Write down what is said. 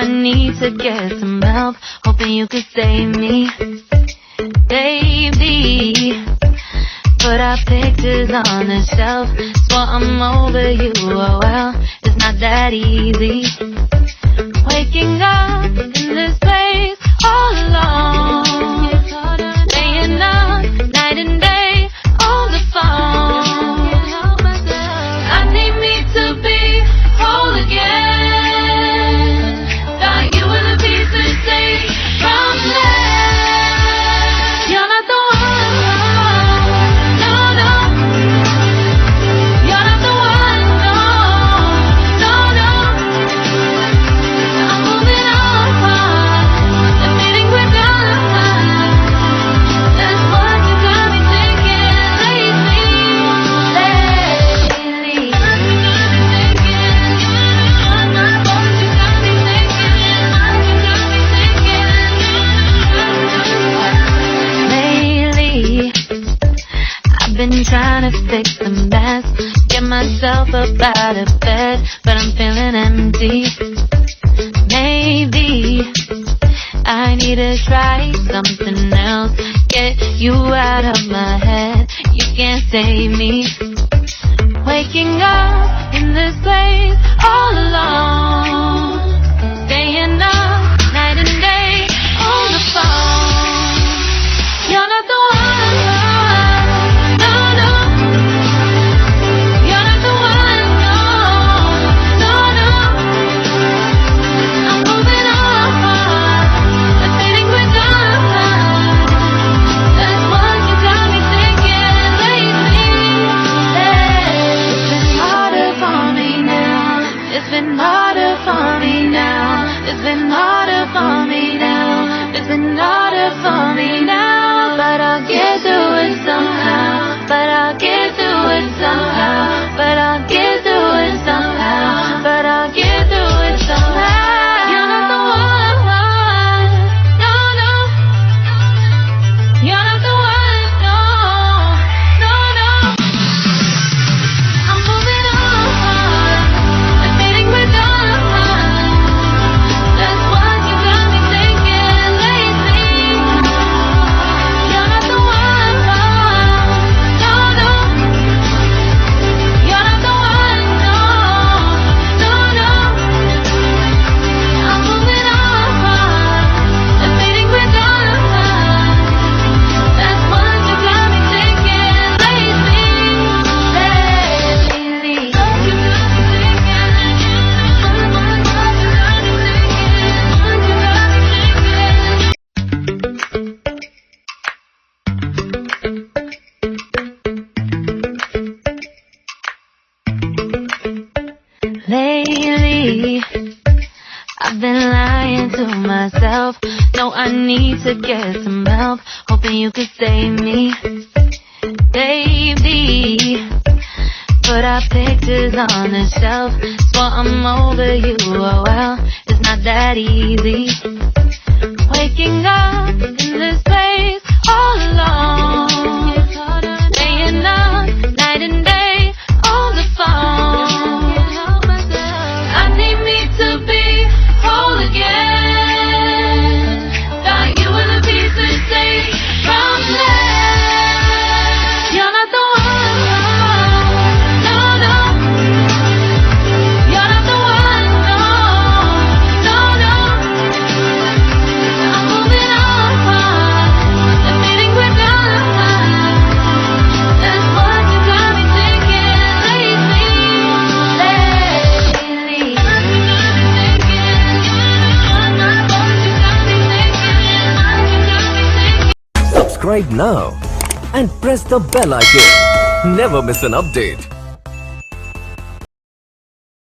need to get some help, hoping you could save me, baby. Put our pictures on the shelf, swore I'm over you, oh well, it's not that easy. Waking up in this place all alone, staying up night and day on the phone. I need me to be whole again. Thought you were the piece to take from there. You're not the one, no, no. You're not the one, no, no, no. I'm moving on, the feeling we're done. That's what you got me thinking lately. I've been trying to fix the mess, get myself up out of bed, but I'm feeling empty. Maybe I need to try something else, get you out of my head. You can't save me. Waking up in this place all alone, staying up night and day on the phone. You're not the one, no, no. You're not the one, no, no, no. I'm moving on, the feeling we're done. That's what you got me thinking lately. It's been harder for me now. It's been harder for me now. It's been harder for me now. It's been harder for me now. But I'll get through it somehow. But I'll get through it somehow. But I'll get through it somehow. But I'll get through it somehow. You're not the one, no, no. You're not the one, no, no, no. I'm moving on, the feeling we're done. That's what you got me thinking lately. You're not the one, no, no. You're not the one, no, no, no. I'm moving on, the feeling we're done. That's what you got me thinking lately. Lately, I've been lying to myself. No, I need to get some help, hoping you could save me, baby. Put our pictures on the shelf, swore I'm over you, oh well, it's not that easy. Waking up in this place all alone, staying up night and day on the phone. I need me to be whole again. Thought you were the piece to take from there. You're not the one, no, no. You're not the one, no, no, no. I'm moving on, the feeling we're done. That's what you got me thinking lately. Subscribe now and press the bell icon. Never miss an update.